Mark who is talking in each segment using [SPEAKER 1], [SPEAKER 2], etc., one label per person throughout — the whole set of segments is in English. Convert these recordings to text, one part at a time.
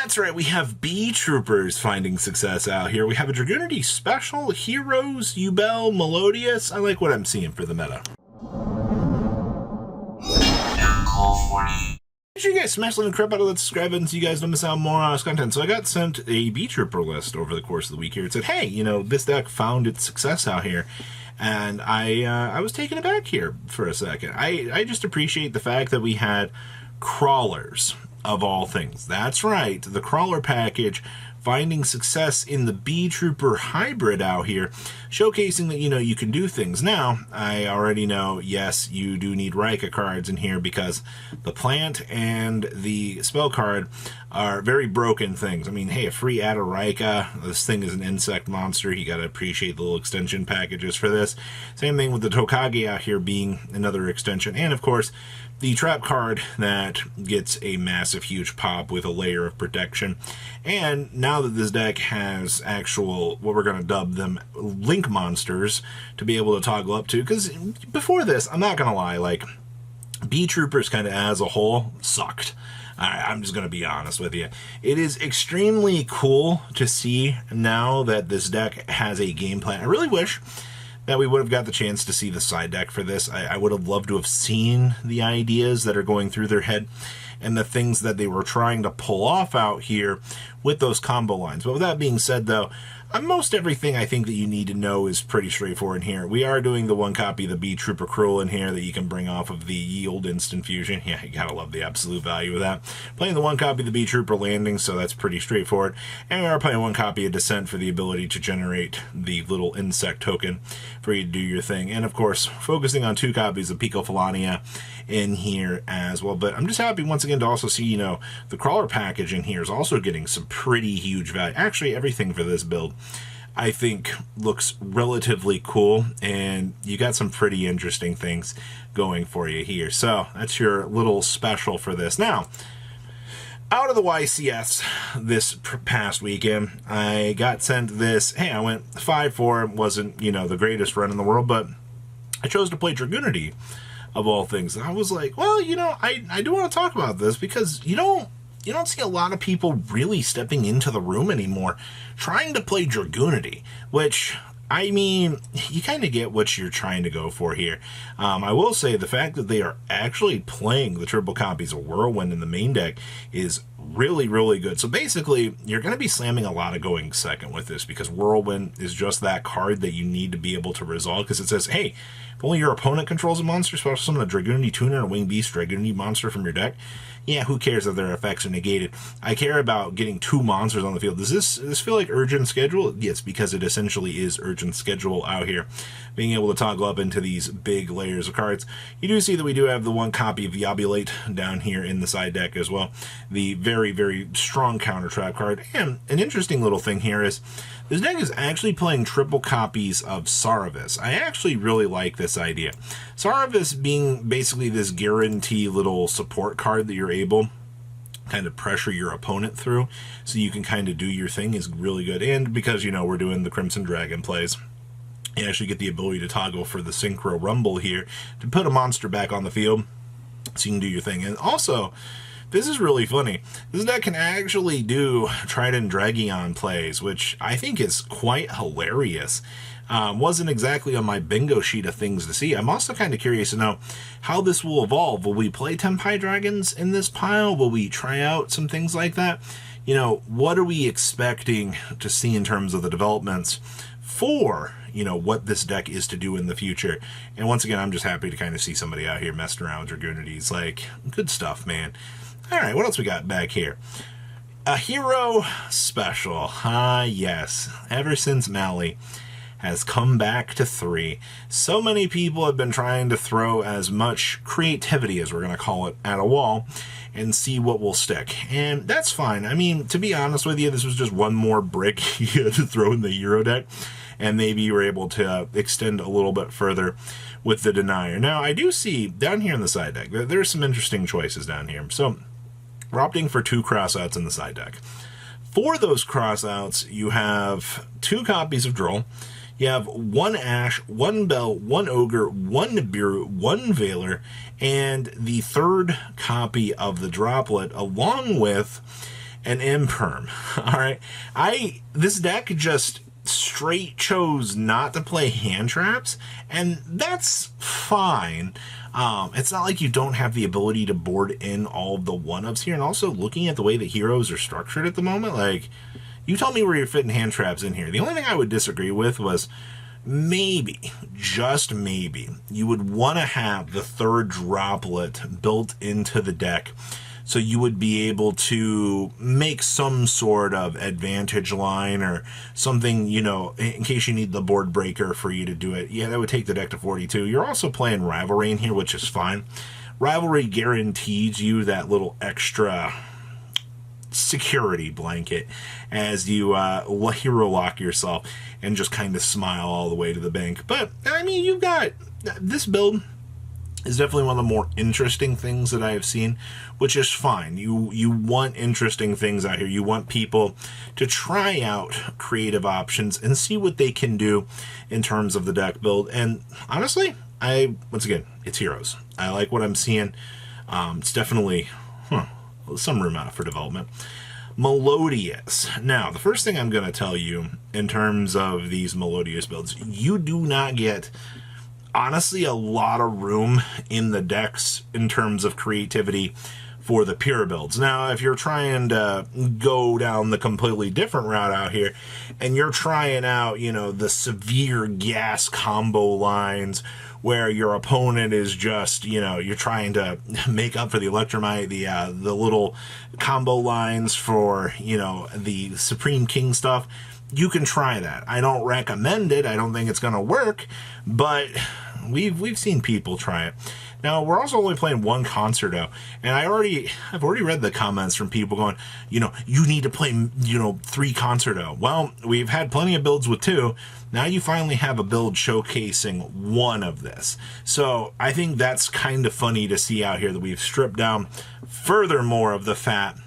[SPEAKER 1] That's right, we have Beetroopers finding success out here. We have a Dragunity special, Heroes, Ubel, Melodious. I like what I'm seeing for the meta. Make sure you guys smash the like crap out of that, subscribe button so you guys don't miss out more on this content. So I got sent a Beetrooper list over the course of the week here. It said, hey, you know, this deck found its success out here. And I was taken aback here for a second. I just appreciate the fact that we had crawlers of all things. That's right, the crawler package finding success in the Beetrooper hybrid out here, showcasing that, you know, you can do things. Now, I already know, yes, you do need Rika cards in here because the plant and the spell card are very broken things. I mean, hey, a free add a Rika, this thing is an insect monster, you gotta appreciate the little extension packages for this. Same thing with the Tokage out here being another extension, and of course, the trap card that gets a massive, huge pop with a layer of protection. And now that this deck has actual, what we're going to dub them, link monsters to be able to toggle up to, because before this, I'm not going to lie, like, Beetroopers kind of as a whole sucked. I'm just going to be honest with you. It is extremely cool to see now that this deck has a game plan. I really wish that we would have got the chance to see the side deck for this. I would have loved to have seen the ideas that are going through their head and the things that they were trying to pull off out here with those combo lines. But with that being said, though, most everything I think that you need to know is pretty straightforward here. We are doing the one copy of the Beetrooper Cruel in here that you can bring off of the Yield Instant Fusion. Yeah, you gotta love the absolute value of that. Playing the one copy of the Beetrooper Landing, so that's pretty straightforward. And we are playing one copy of Descent for the ability to generate the little insect token for you to do your thing. And of course, focusing on two copies of Pico Felania in here as well. But I'm just happy once again to also see, you know, the crawler package in here is also getting some pretty huge value. Actually, everything for this build I think looks relatively cool, and you got some pretty interesting things going for you here. So that's your little special for this. Now, out of the YCS this past weekend, I got sent this. Hey, I went 5-4. Wasn't, you know, the greatest run in the world, but I chose to play Dragunity of all things. And I was like, well, you know, I do want to talk about this because you don't see a lot of people really stepping into the room anymore trying to play Dragunity, which, I mean, you kind of get what you're trying to go for here. I will say the fact that they are actually playing the triple copies of Whirlwind in the main deck is really, really good. So basically, you're going to be slamming a lot of going second with this because Whirlwind is just that card that you need to be able to resolve because it says, hey, if only your opponent controls a monster, special summon a Dragunity Tuner and a Winged Beast Dragunity monster from your deck. Yeah, who cares if their effects are negated? I care about getting two monsters on the field. Does this feel like urgent schedule? Yes, because it essentially is urgent schedule out here. Being able to toggle up into these big layers of cards. You do see that we do have the one copy of Yobulate down here in the side deck as well. The very, very strong counter trap card. And an interesting little thing here is this deck is actually playing triple copies of Saravis. I actually really like this idea. Saravis being basically this guarantee little support card that you're able kind of pressure your opponent through so you can kind of do your thing is really good. And because, you know, we're doing the Crimson Dragon plays, you actually get the ability to toggle for the Synchro Rumble here to put a monster back on the field so you can do your thing. And also, this is really funny. This deck can actually do Trident Dragion plays, which I think is quite hilarious. Wasn't exactly on my bingo sheet of things to see. I'm also kind of curious to know how this will evolve. Will we play Tenpai Dragons in this pile? Will we try out some things like that? You know, what are we expecting to see in terms of the developments for, you know, what this deck is to do in the future? And once again, I'm just happy to kind of see somebody out here messing around with Dragunities. Like, good stuff, man. All right, what else we got back here? A hero special. Ah, yes. Ever since Mally has come back to 3, so many people have been trying to throw as much creativity, as we're going to call it, at a wall and see what will stick. And that's fine. I mean, to be honest with you, this was just one more brick you had to throw in the hero deck, and maybe you were able to extend a little bit further with the Denier. Now, I do see down here in the side deck, there's some interesting choices down here. So, we're opting for 2 crossouts in the side deck. For those crossouts, you have 2 copies of Droll. You have 1 Ash, 1 Bell, 1 Ogre, 1 Nibiru, 1 Veiler, and the 3rd copy of the Droplet, along with an imperm. All right, this deck just straight chose not to play hand traps, and that's fine. It's not like you don't have the ability to board in all of the one-ups here, and also looking at the way the heroes are structured at the moment, like, you tell me where you're fitting hand traps in here. The only thing I would disagree with was maybe, just maybe, you would want to have the third droplet built into the deck, so you would be able to make some sort of advantage line or something, you know, in case you need the board breaker for you to do it. Yeah, that would take the deck to 42. You're also playing Rivalry in here, which is fine. Rivalry guarantees you that little extra security blanket as you hero lock yourself and just kind of smile all the way to the bank. But, I mean, you've got this build is definitely one of the more interesting things that I have seen, which is fine. You want interesting things out here. You want people to try out creative options and see what they can do in terms of the deck build. And honestly, once again, it's heroes. I like what I'm seeing. It's definitely some room out for development. Melodious. Now, the first thing I'm going to tell you in terms of these Melodious builds, you do not get, honestly, a lot of room in the decks in terms of creativity for the pure builds. Now, if you're trying to go down the completely different route out here, and you're trying out, you know, the severe gas combo lines, where your opponent is just, you know, you're trying to make up for the Electromite, the little combo lines for, you know, the Supreme King stuff, you can try that. I don't recommend it. I don't think it's going to work, but we've seen people try it. Now, we're also only playing one Concerto, and I've already read the comments from people going, you know, you need to play, you know, 3 Concerto. Well, we've had plenty of builds with 2. Now you finally have a build showcasing 1 of this. So I think that's kind of funny to see out here that we've stripped down furthermore of the fat,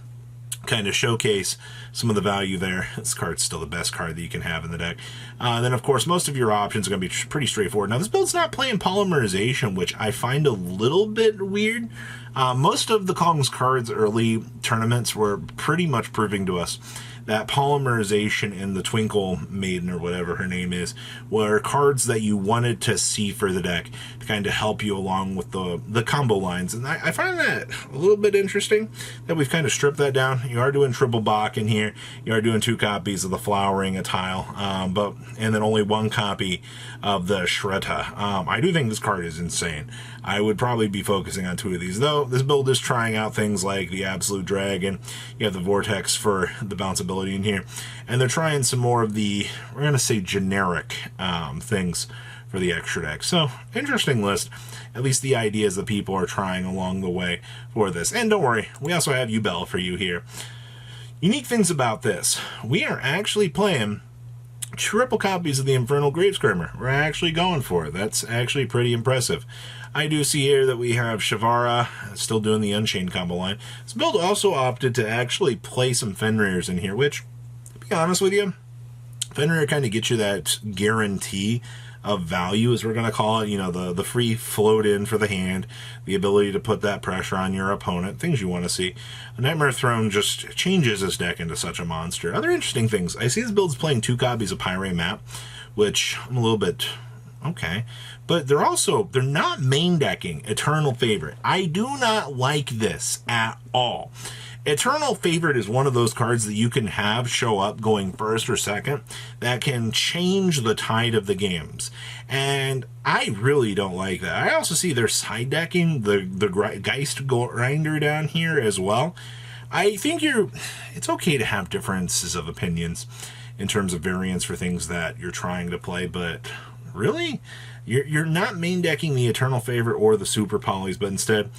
[SPEAKER 1] kind of showcase some of the value there. This card's still the best card that you can have in the deck. Then, of course, most of your options are going to be pretty straightforward. Now, this build's not playing Polymerization, which I find a little bit weird. Most of the Kong's cards early tournaments were pretty much proving to us that Polymerization and the Twinkle Maiden, or whatever her name is, were cards that you wanted to see for the deck to kind of help you along with the combo lines. And I find that a little bit interesting that we've kind of stripped that down. You are doing triple Bach in here. You are doing 2 copies of the Flowering a tile, and then only 1 copy of the Shreta. I do think this card is insane. I would probably be focusing on 2 of these, though. This build is trying out things like the Absolute Dragon. You have the Vortex for the bounce ability in here. And they're trying some more of the, we're going to say, generic things for the extra deck. So, interesting list. At least the ideas that people are trying along the way for this. And don't worry, we also have Ubel for you here. Unique things about this. We are actually playing triple copies of the Infernal Gravescrimmer. We're actually going for it. That's actually pretty impressive. I do see here that we have Shavara still doing the Unchained combo line. This build also opted to actually play some Fenrir's in here, which, to be honest with you, Fenrir kind of gets you that guarantee of value, as we're going to call it. You know, the free float in for the hand, the ability to put that pressure on your opponent, things you want to see. A Nightmare Throne just changes this deck into such a monster. Other interesting things, I see this build's playing 2 copies of Pyre Map, which I'm a little bit okay, but they're not main decking Eternal Favorite. I do not like this at all. Eternal Favorite is one of those cards that you can have show up going first or second that can change the tide of the games. And I really don't like that. I also see they're side decking the Geist Grinder down here as well. I think it's okay to have differences of opinions in terms of variants for things that you're trying to play, but really? You're not main decking the Eternal Favorite or the Super Polys, but instead,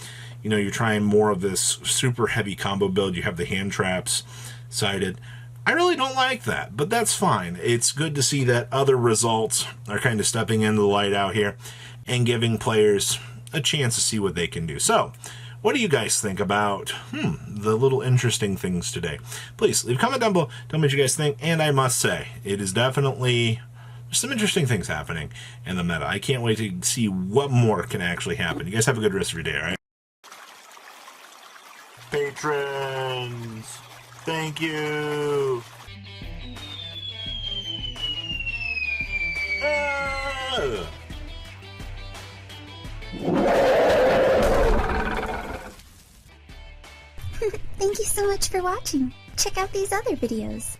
[SPEAKER 1] you know, you're trying more of this super heavy combo build. You have the hand traps sided. I really don't like that, but that's fine. It's good to see that other results are kind of stepping into the light out here and giving players a chance to see what they can do. So, what do you guys think about the little interesting things today? Please leave a comment down below. Tell me what you guys think. And I must say, it is definitely some interesting things happening in the meta. I can't wait to see what more can actually happen. You guys have a good rest of your day, all right? Patrons! Thank you. Ah!
[SPEAKER 2] Thank you so much for watching. Check out these other videos.